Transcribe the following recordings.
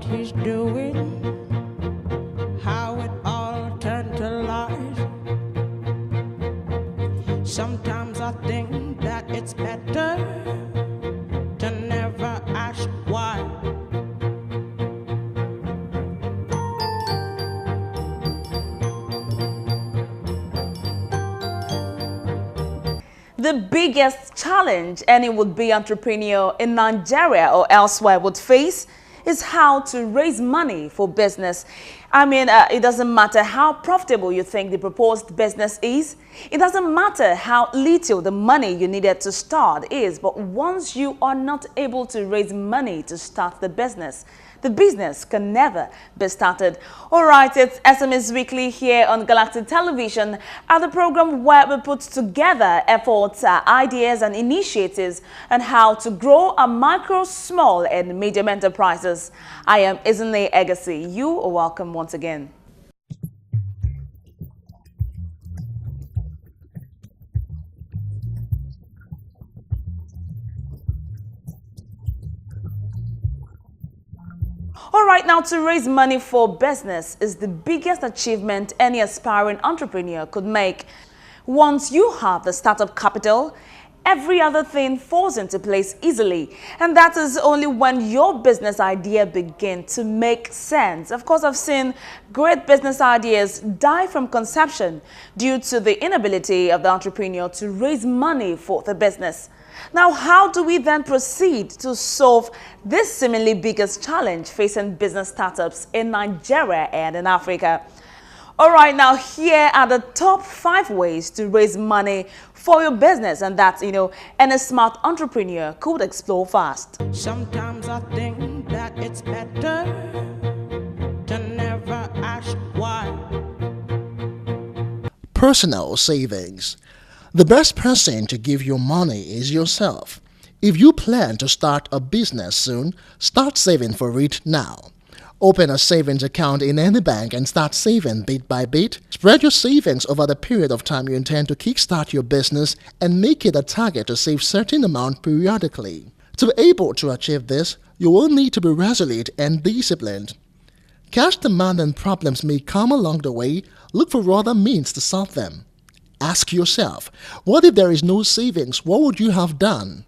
he's doing, how it all turned to lies. Sometimes I think that it's better to never ask why. The biggest challenge any would-be entrepreneur in Nigeria or elsewhere would face is how to raise money for business. It doesn't matter how profitable you think the proposed business is. It doesn't matter how little the money you needed to start is. But once you are not able to raise money to start the business can never be started. All right, it's SMS Weekly here on Galactic Television, at the program where we put together efforts, ideas and initiatives on how to grow a micro, small and medium enterprises. I am Izinle Egasi. You are welcome once again. All right, now to raise money for business is the biggest achievement any aspiring entrepreneur could make. Once you have the startup capital, every other thing falls into place easily. And that is only when your business idea begins to make sense. Of course, I've seen great business ideas die from conception due to the inability of the entrepreneur to raise money for the business. Now, how do we then proceed to solve this seemingly biggest challenge facing business startups in Nigeria and in Africa? All right, now here are the top 5 ways to raise money for your business, and that, any smart entrepreneur could explore fast. Sometimes I think that it's better to never ask why. Personal savings. The best person to give you money is yourself. If you plan to start a business soon, start saving for it now. Open a savings account in any bank and start saving bit by bit. Spread your savings over the period of time you intend to kickstart your business and make it a target to save certain amount periodically. To be able to achieve this, you will need to be resolute and disciplined. Cash demand and problems may come along the way. Look for other means to solve them. Ask yourself, what if there is no savings? What would you have done?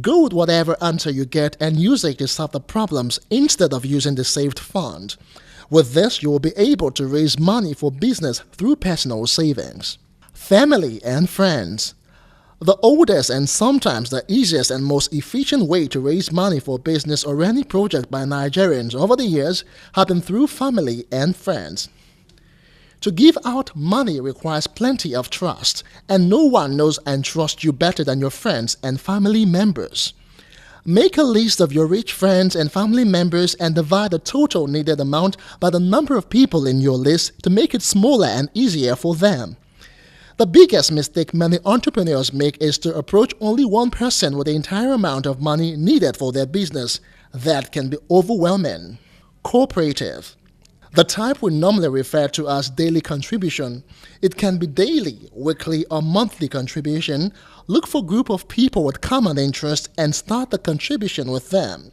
Go with whatever answer you get and use it to solve the problems instead of using the saved fund. With this, you will be able to raise money for business through personal savings. Family and friends. The oldest and sometimes the easiest and most efficient way to raise money for business or any project by Nigerians over the years have been through family and friends. To give out money requires plenty of trust, and no one knows and trusts you better than your friends and family members. Make a list of your rich friends and family members and divide the total needed amount by the number of people in your list to make it smaller and easier for them. The biggest mistake many entrepreneurs make is to approach only one person with the entire amount of money needed for their business. That can be overwhelming. Cooperative. The type we normally refer to as daily contribution. It can be daily, weekly, or monthly contribution. Look for a group of people with common interests and start the contribution with them.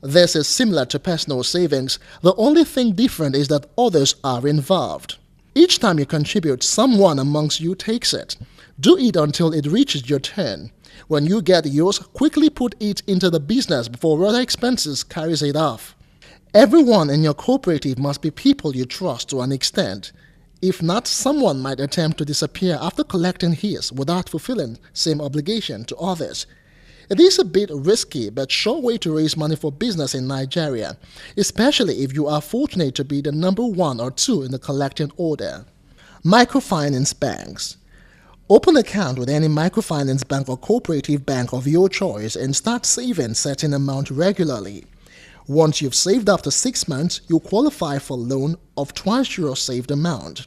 This is similar to personal savings. The only thing different is that others are involved. Each time you contribute, someone amongst you takes it. Do it until it reaches your turn. When you get yours, quickly put it into the business before other expenses carries it off. Everyone in your cooperative must be people you trust to an extent. If not, someone might attempt to disappear after collecting his without fulfilling same obligation to others. It is a bit risky but sure way to raise money for business in Nigeria, especially if you are fortunate to be the number 1 or 2 in the collecting order. Microfinance banks. Open an account with any microfinance bank or cooperative bank of your choice and start saving certain amount regularly. Once you've saved after 6 months, you'll qualify for a loan of twice your saved amount.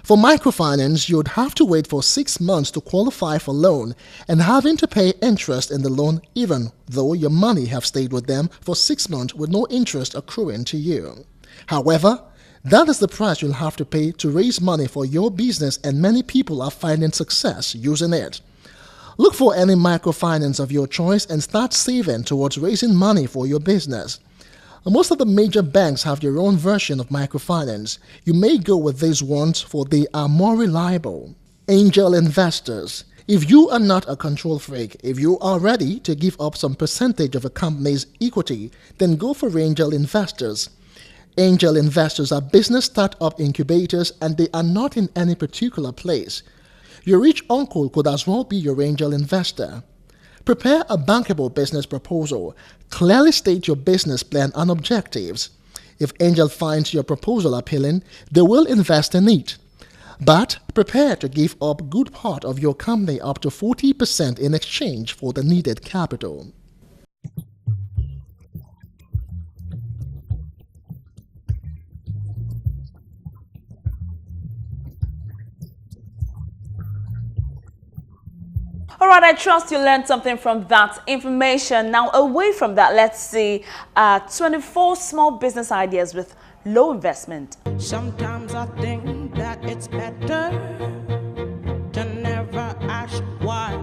For microfinance, you'd have to wait for 6 months to qualify for loan and having to pay interest in the loan even though your money have stayed with them for 6 months with no interest accruing to you. However, that is the price you'll have to pay to raise money for your business, and many people are finding success using it. Look for any microfinance of your choice and start saving towards raising money for your business. Most of the major banks have their own version of microfinance. You may go with these ones for they are more reliable. Angel investors. If you are not a control freak, if you are ready to give up some percentage of a company's equity, then go for angel investors. Angel investors are business startup incubators and they are not in any particular place. Your rich uncle could as well be your angel investor. Prepare a bankable business proposal. Clearly state your business plan and objectives. If Angel finds your proposal appealing, they will invest in it. But prepare to give up a good part of your company up to 40% in exchange for the needed capital. All right, I trust you learned something from that information. Now, away from that, let's see 24 small business ideas with low investment. Sometimes I think that it's better to never ask why.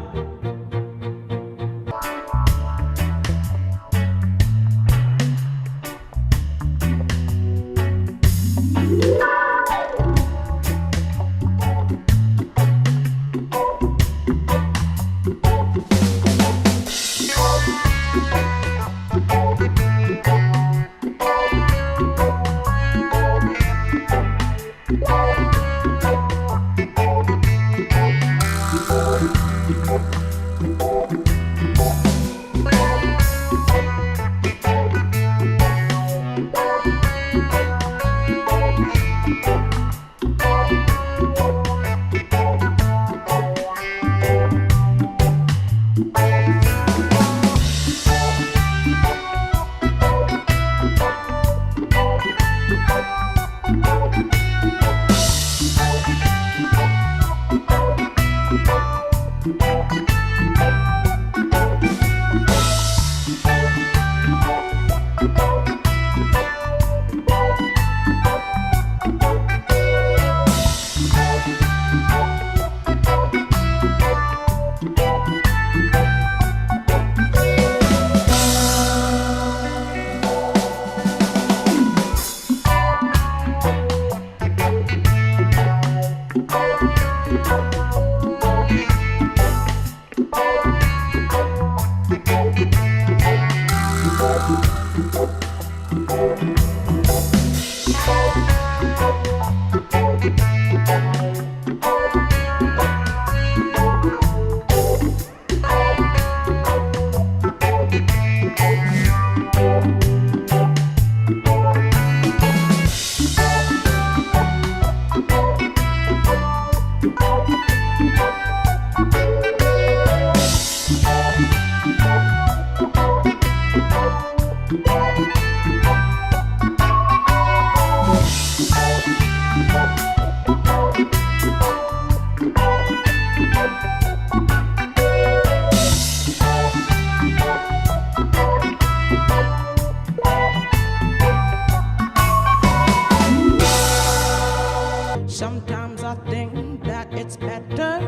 Sometimes I think that it's better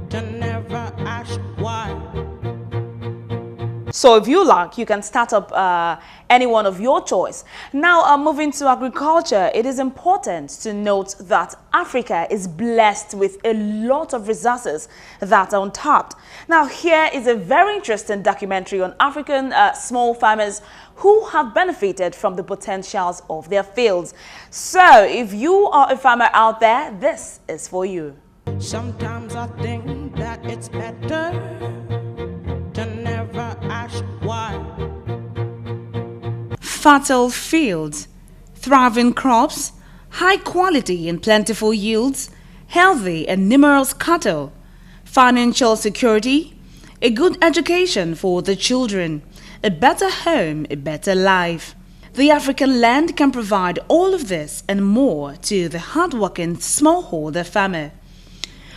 to never ask why. So if you like, you can start up any one of your choice. Now, moving to agriculture, it is important to note that Africa is blessed with a lot of resources that are untapped. Now, here is a very interesting documentary on African small farmers who have benefited from the potentials of their fields. So, if you are a farmer out there, this is for you. Sometimes I think that it's better to never ask why. Fertile fields, thriving crops, high quality and plentiful yields, healthy and numerous cattle, financial security, a good education for the children, a better home, a better life. The African land can provide all of this and more to the hardworking smallholder farmer.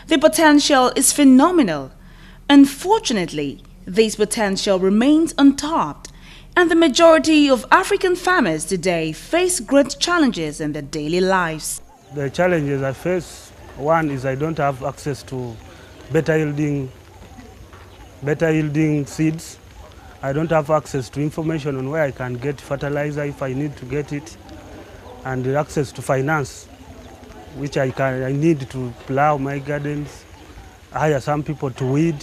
The potential is phenomenal. Unfortunately, this potential remains untapped, and the majority of African farmers today face great challenges in their daily lives. The challenges I face, one is I don't have access to better yielding seeds. I don't have access to information on where I can get fertilizer if I need to get it, and the access to finance, which I need to plow my gardens, hire some people to weed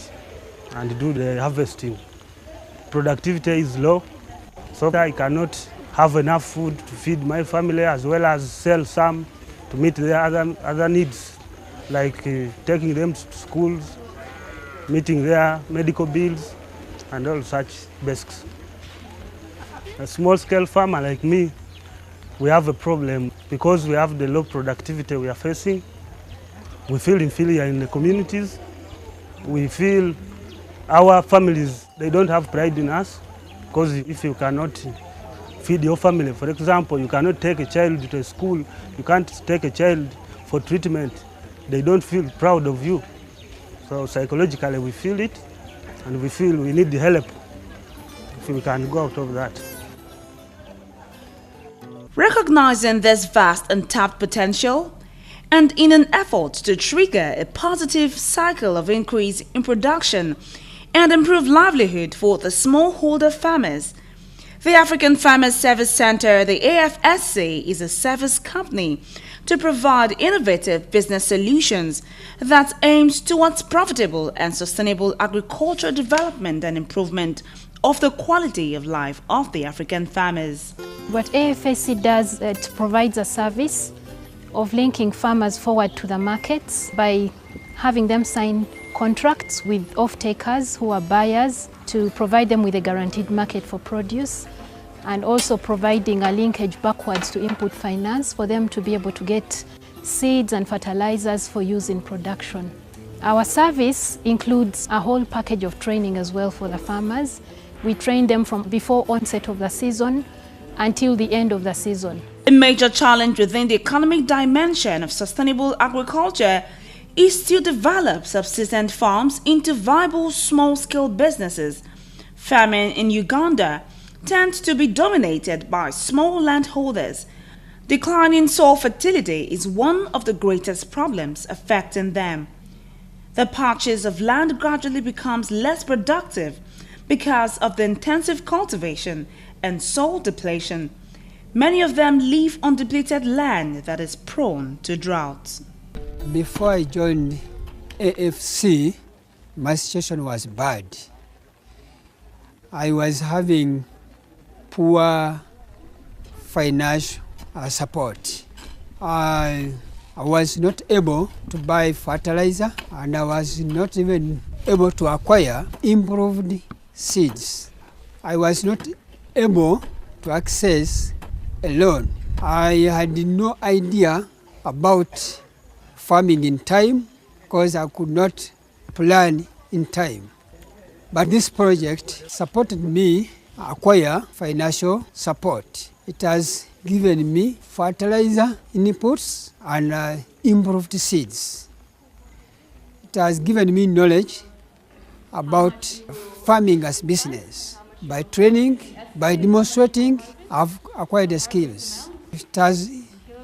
and do the harvesting. Productivity is low, so I cannot have enough food to feed my family, as well as sell some to meet their other needs, like taking them to schools, meeting their medical bills, and all such basics. A small-scale farmer like me, we have a problem because we have the low productivity we are facing. We feel inferior in the communities. We feel our families, they don't have pride in us, because if you cannot feed your family, for example, you cannot take a child to a school, you can't take a child for treatment, they don't feel proud of you. So psychologically we feel it, and we feel we need the help if we can go out of that. Recognizing this vast untapped potential, and in an effort to trigger a positive cycle of increase in production and improve livelihood for the smallholder farmers, the African Farmers Service Center, the AFSC, is a service company to provide innovative business solutions that aims towards profitable and sustainable agricultural development and improvement of the quality of life of the African farmers. What AFSC does, it provides a service of linking farmers forward to the markets by having them sign contracts with off-takers who are buyers to provide them with a guaranteed market for produce, and also providing a linkage backwards to input finance for them to be able to get seeds and fertilizers for use in production. Our service includes a whole package of training as well for the farmers. We train them from before onset of the season until the end of the season. A major challenge within the economic dimension of sustainable agriculture is to develop subsistence farms into viable small-scale businesses. Farming in Uganda tends to be dominated by small landholders. Declining soil fertility is one of the greatest problems affecting them. The patches of land gradually becomes less productive because of the intensive cultivation and soil depletion. Many of them live on depleted land that is prone to drought. Before I joined AFC, my situation was bad. I was having poor financial support. I was not able to buy fertilizer, and I was not even able to acquire improved seeds. I was not able to access a loan. I had no idea about farming in time because I could not plan in time. But this project supported me acquire financial support. It has given me fertilizer inputs and improved seeds. It has given me knowledge about farming as business. By training, by demonstrating, I've acquired the skills. It has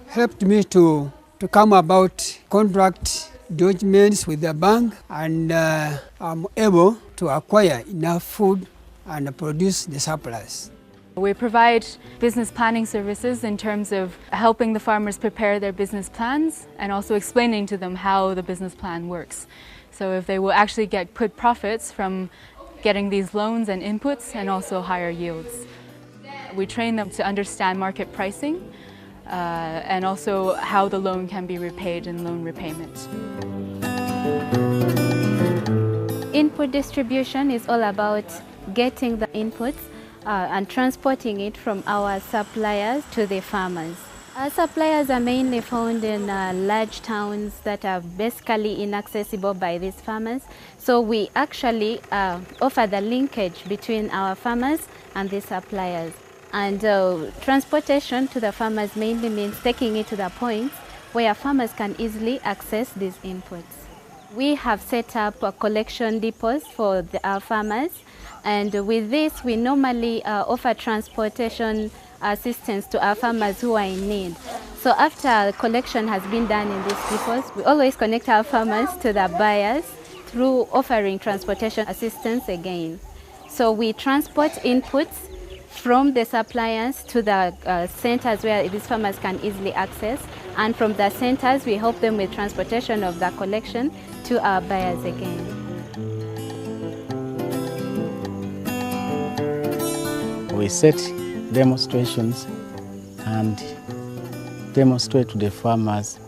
helped me to come about contract documents with the bank, and I'm able to acquire enough food and produce the surplus. We provide business planning services in terms of helping the farmers prepare their business plans and also explaining to them how the business plan works. So if they will actually get good profits from getting these loans and inputs and also higher yields. We train them to understand market pricing and also how the loan can be repaid in loan repayment. Input distribution is all about getting the inputs and transporting it from our suppliers to the farmers. Our suppliers are mainly found in large towns that are basically inaccessible by these farmers. So we actually offer the linkage between our farmers and the suppliers. And transportation to the farmers mainly means taking it to the points where farmers can easily access these inputs. We have set up collection depots for our farmers, and with this we normally offer transportation assistance to our farmers who are in need. So after collection has been done in these depots, we always connect our farmers to the buyers through offering transportation assistance again. So we transport inputs from the suppliers to the centers where these farmers can easily access, and from the centers we help them with transportation of the collection to our buyers again. We set demonstrations and demonstrate to the farmers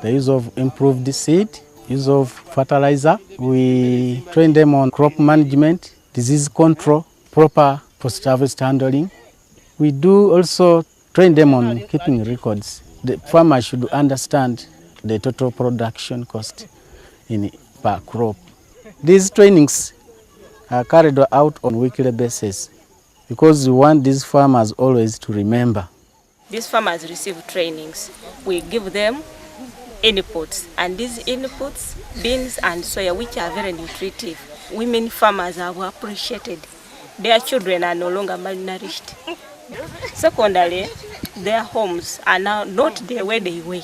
the use of improved seed, use of fertilizer. We train them on crop management, disease control, proper post-harvest handling. We do also train them on keeping records. The farmers should understand the total production cost per crop. These trainings are carried out on a weekly basis because we want these farmers always to remember. These farmers receive trainings. We give them inputs, and these inputs, beans and soya, which are very nutritive. Women farmers are appreciated. Their children are no longer malnourished. Secondly, their homes are now not the way they were,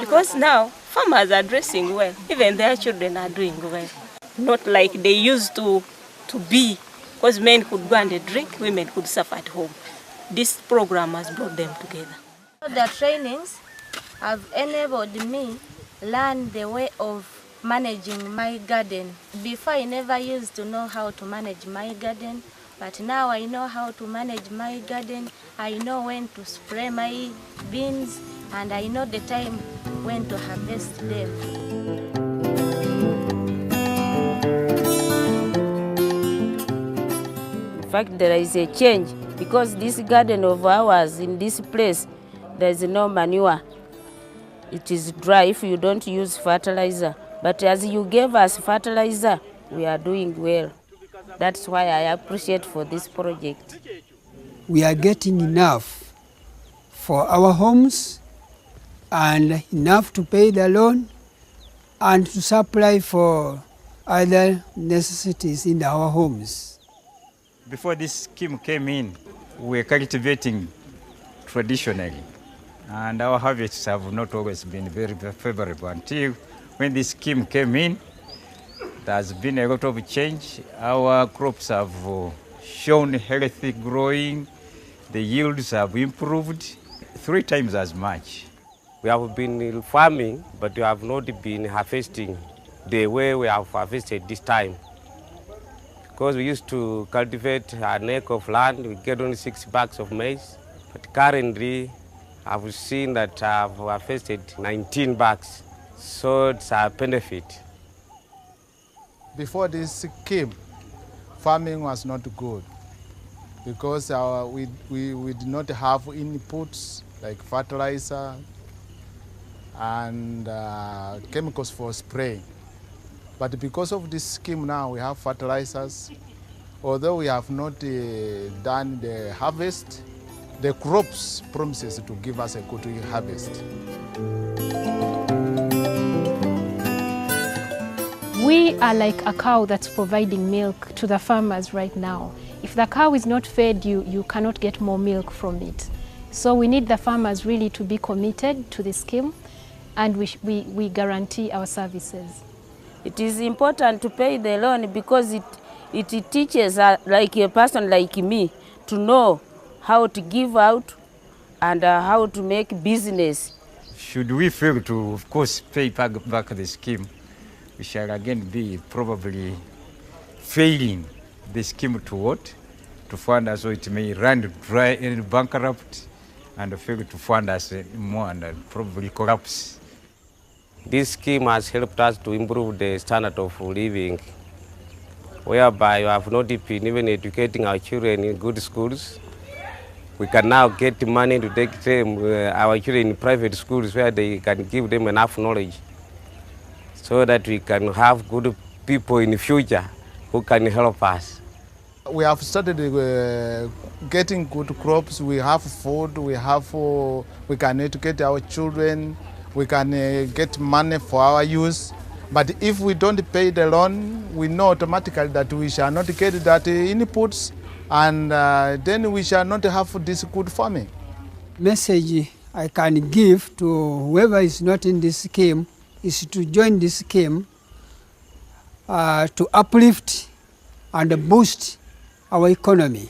because now farmers are dressing well. Even their children are doing well. Not like they used to be, because men could go and drink, women could suffer at home. This program has brought them together. The trainings have enabled me learn the way of managing my garden. Before I never used to know how to manage my garden, but now I know how to manage my garden. I know when to spray my beans, and I know the time when to harvest them. In fact, there is a change because this garden of ours in this place, there is no manure. It is dry if you don't use fertilizer. But as you gave us fertilizer, we are doing well. That's why I appreciate for this project. We are getting enough for our homes and enough to pay the loan and to supply for other necessities in our homes. Before this scheme came in, we were cultivating traditionally, and our harvests have not always been very favorable until when this scheme came in. There has been a lot of change. Our crops have shown healthy growing. The yields have improved 3 times as much. We have been farming, but we have not been harvesting the way we have harvested this time. Because we used to cultivate an acre of land, we get only 6 bags of maize. But currently, I've seen that I've harvested 19 bags. So it's a benefit. Before this scheme, farming was not good because we did not have inputs like fertilizer and chemicals for spraying. But because of this scheme now, we have fertilizers. Although we have not done the harvest, the crops promises to give us a good harvest. We are like a cow that's providing milk to the farmers right now. If the cow is not fed, you cannot get more milk from it. So we need the farmers really to be committed to the scheme, and we guarantee our services. It is important to pay the loan because it teaches like a person like me to know how to give out and how to make business. Should we fail to, of course, pay back the scheme, we shall again be probably failing the scheme to what? To fund us, so it may run dry and bankrupt and fail to fund us more and probably collapse. This scheme has helped us to improve the standard of living, whereby we have not been even educating our children in good schools. We can now get money to take them, our children in private schools where they can give them enough knowledge so that we can have good people in the future who can help us. We have started getting good crops. We have food. We can educate our children. We can get money for our use. But if we don't pay the loan, we know automatically that we shall not get that inputs, and then we shall not have this good farming. Message I can give to whoever is not in this scheme is to join this scheme to uplift and boost our economy,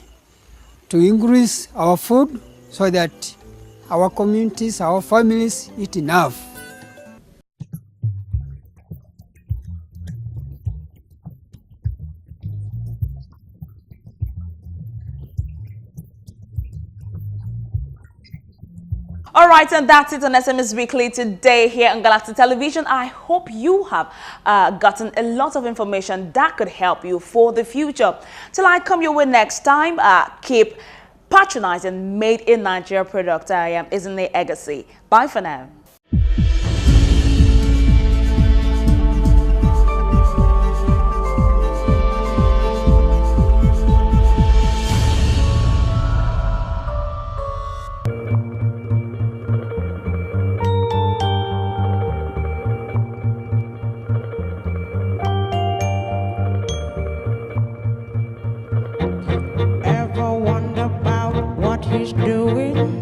to increase our food so that our communities, our families eat enough. All right, and that's it on SMS Weekly today here on Galaxy Television. I hope you have gotten a lot of information that could help you for the future. Till I come your way next time, keep patronizing Made in Nigeria product. I am Izinne Egacy. Bye for now. Ever wonder about what he's doing?